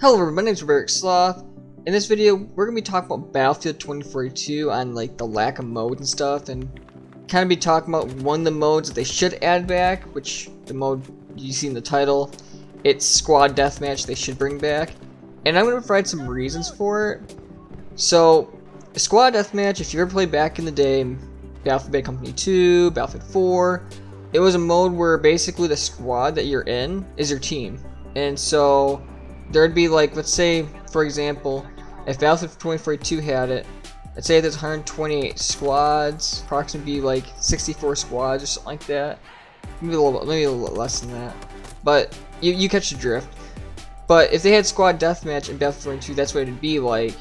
Hello everyone, my name is Barbaric Sloth. In this video, we're going to be talking about Battlefield 2042 on like the lack of modes and stuff, and kind of be talking about one of the modes that they should add back, which the mode you see in the title, it's Squad Deathmatch they should bring back. And I'm going to provide some reasons for it. So, Squad Deathmatch, if you ever played back in the day, Battlefield Bad Company 2, Battlefield 4, it was a mode where basically the squad that you're in is your team. And so there'd be like, let's say, for example, if Battlefield 2042 had it, let's say there's 128 squads, approximately like 64 squads or something like that. Maybe a little bit less than that. But you catch the drift. But if they had Squad Deathmatch in Battlefield 2022, that's what it'd be like,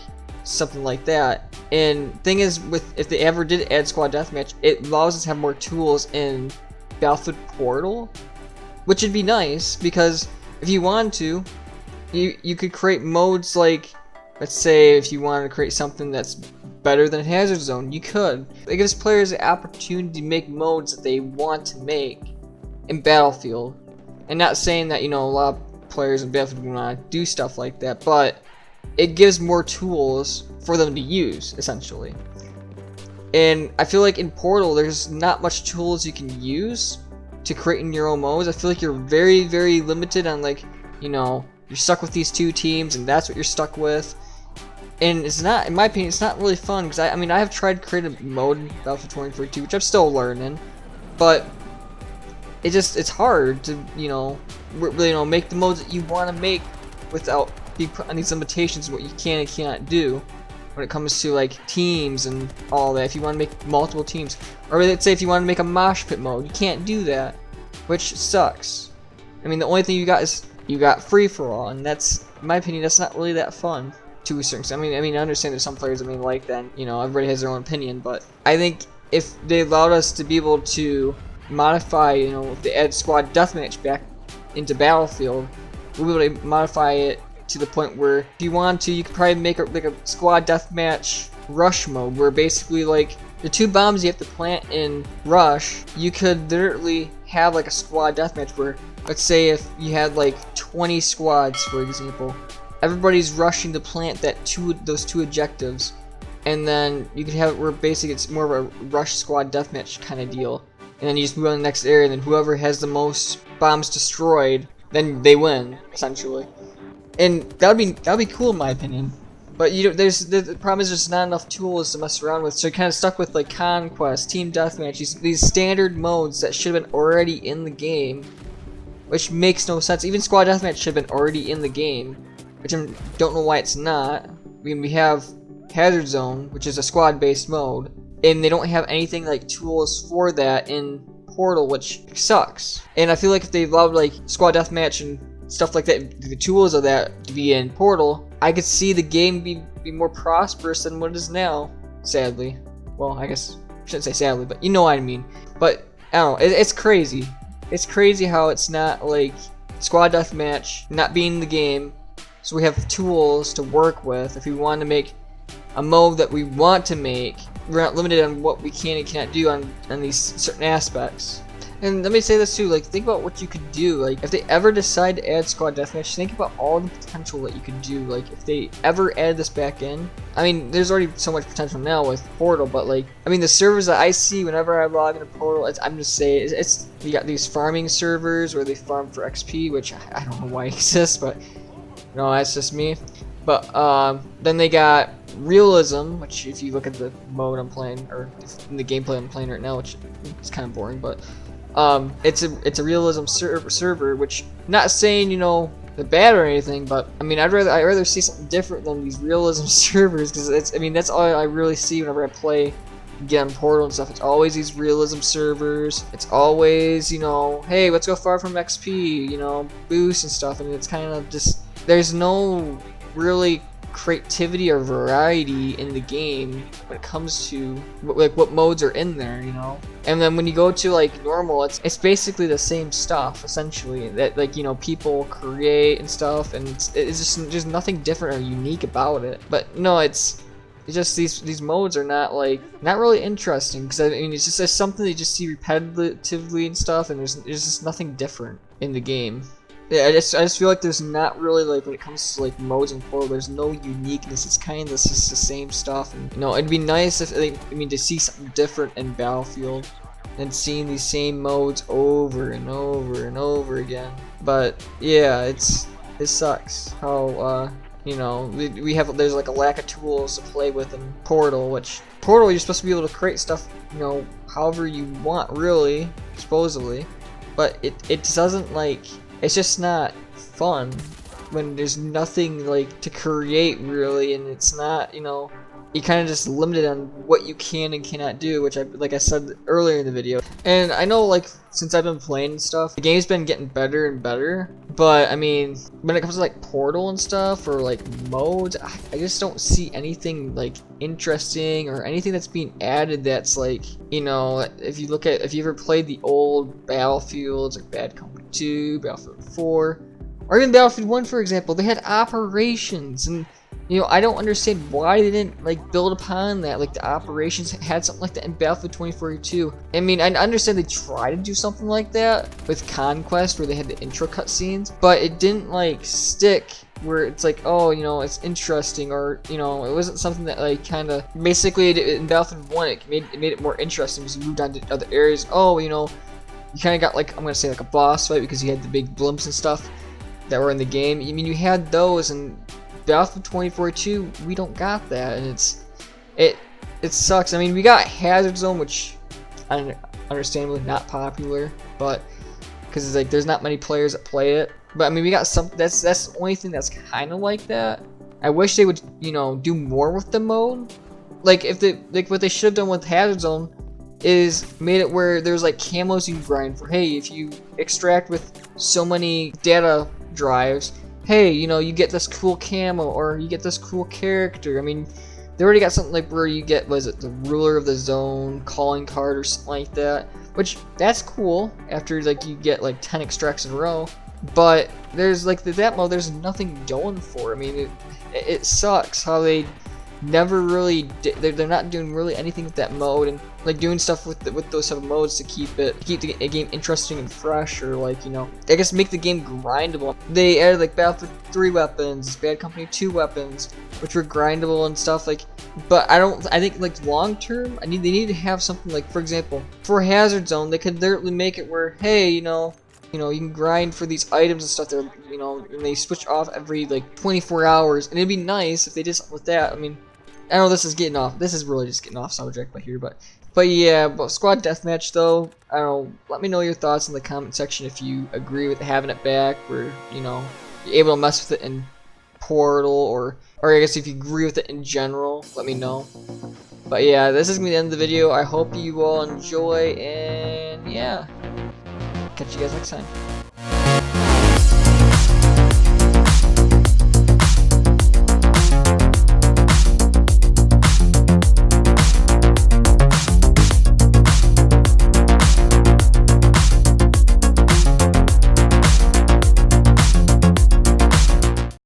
something like that. And thing is, if they ever did add Squad Deathmatch, it allows us to have more tools in Battlefield Portal, which would be nice because if you wanted to, you could create modes like, let's say if you wanted to create something that's better than Hazard Zone, you could. It gives players the opportunity to make modes that they want to make in Battlefield. And not saying that, you know, a lot of players in Battlefield want to do stuff like that, but it gives more tools for them to use, essentially. And I feel like in Portal, there's not much tools you can use to create in your own modes. I feel like you're very, very limited on, like, you know, you're stuck with these two teams and that's what you're stuck with. And it's not, in my opinion, it's not really fun because I mean, I have tried to create a mode in Battlefield 2042, which I'm still learning, but it's hard to, you know, really, you know, make the modes that you want to make without being put on these limitations of what you can and cannot do when it comes to like teams and all that. If you want to make multiple teams, or let's say if you want to make a mosh pit mode, you can't do that, which sucks. I mean, the only thing you got is you got free for all, and that's, in my opinion, that's not really that fun to a certain extent. I mean, I understand there's some players that may like that. You know, everybody has their own opinion, but I think if they allowed us to be able to modify, you know, if they add Squad Deathmatch back into Battlefield, we'll be able to modify it to the point where if you want to, you could probably make like a Squad Deathmatch rush mode where basically like the two bombs you have to plant in rush, you could literally have like a Squad Deathmatch where, let's say if you had like 20 squads, for example, everybody's rushing to plant those two objectives, and then you could have it where basically it's more of a rush Squad Deathmatch kind of deal, and then you just move on to the next area, and then whoever has the most bombs destroyed, then they win, essentially. And that'd be cool in my opinion. But you know, the problem is there's not enough tools to mess around with, so you're kind of stuck with like Conquest, Team Deathmatch, these standard modes that should have been already in the game, which makes no sense. Even Squad Deathmatch should have been already in the game, which I don't know why it's not. I mean, we have Hazard Zone, which is a squad-based mode, and they don't have anything like tools for that in Portal, which sucks. And I feel like if they allowed like Squad Deathmatch and stuff like that, the tools of that to be in Portal, I could see the game be more prosperous than what it is now, sadly. Well, I guess I shouldn't say sadly, but you know what I mean. But I don't know, it's crazy. It's crazy how it's not like Squad Deathmatch not being in the game, so we have tools to work with. If we want to make a mode that we want to make, we're not limited on what we can and cannot do on these certain aspects. And let me say this too, like, think about what you could do. Like, if they ever decide to add Squad Deathmatch, think about all the potential that you could do. Like, if they ever add this back in, I mean, there's already so much potential now with Portal, but like, I mean, the servers that I see whenever I log into Portal, I'm just saying, you got these farming servers where they farm for XP, which I don't know why it exists, but no, that's just me. But then they got Realism, which if you look at the mode I'm playing, or in the gameplay I'm playing right now, which is kind of boring, but it's a Realism server, which, not saying, you know, they're bad or anything, but I mean, I'd rather see something different than these Realism servers, because I mean, that's all I really see whenever I play get on Portal and stuff. It's always these Realism servers. It's always, you know, hey, let's go far from XP, you know, boost and stuff, and it's kind of just, there's no really creativity or variety in the game when it comes to like what modes are in there, you know. And then when you go to like normal, it's basically the same stuff essentially that, like, you know, people create and stuff, and it's just there's nothing different or unique about it. But no, it's just these modes are not really interesting, because I mean, it's just something that you just see repetitively and stuff, and there's just nothing different in the game. Yeah, I just feel like there's not really, like, when it comes to like modes and Portal, there's no uniqueness. It's kind of just the same stuff, and you know, it'd be nice if to see something different in Battlefield than seeing these same modes over and over and over again. But yeah, it sucks how you know, there's like a lack of tools to play with in Portal, which Portal you're supposed to be able to create stuff, you know, however you want, really, supposedly, but it doesn't, like, it's just not fun when there's nothing like to create really, and it's not, you know, you kind of just limited on what you can and cannot do, which like I said earlier in the video. And I know, like, since I've been playing and stuff, the game's been getting better and better, but I mean, when it comes to like Portal and stuff, or like modes, I just don't see anything like interesting or anything that's being added that's like, you know, if you ever played the old Battlefields, like Bad Company 2, Battlefield 4, or even Battlefield 1, for example, they had operations, and you know, I don't understand why they didn't like build upon that. Like, the operations had something like that in Battlefield 2042. I mean, I understand they tried to do something like that with Conquest, where they had the intro cutscenes, but it didn't like stick. Where it's like, oh, you know, it's interesting, or you know, it wasn't something that like kind of basically in Battlefield 1 it made it more interesting because you moved on to other areas. Oh, you know, you kind of got like, I'm gonna say like a boss fight because you had the big blimps and stuff that were in the game. I mean, you had those, and Battlefield 2042, we don't got that, and it sucks. I mean, we got Hazard Zone, which understandably not popular, but because it's like there's not many players that play it. But I mean, we got some. That's the only thing that's kind of like that. I wish they would, you know, do more with the mode. Like, if they what they should have done with Hazard Zone is made it where there's like camos you can grind for. Hey, if you extract with so many data drives, hey, you know, you get this cool camo, or you get this cool character. I mean, they already got something like where you get, was it the ruler of the zone, calling card, or something like that, which that's cool after like you get like 10 extracts in a row. But there's like that mode, there's nothing going for. I mean, it sucks how they never really they're not doing really anything with that mode, and like doing stuff with those type of modes to keep the game interesting and fresh, or like, you know, I guess make the game grindable. They added like Battlefield 3 weapons, Bad Company 2 weapons, which were grindable and stuff, like, but I think like long term they need to have something like, for example, for Hazard Zone, they could literally make it where, hey, you know, you can grind for these items and stuff that are, you know, and they switch off every like 24 hours, and it'd be nice if they did something with that. I mean, I know this is really just getting off subject right here, but yeah, but Squad Deathmatch though, I don't know, let me know your thoughts in the comment section if you agree with having it back, where, you know, you're able to mess with it in Portal, or I guess if you agree with it in general, let me know. But yeah, this is gonna be the end of the video. I hope you all enjoy, and yeah, catch you guys next time.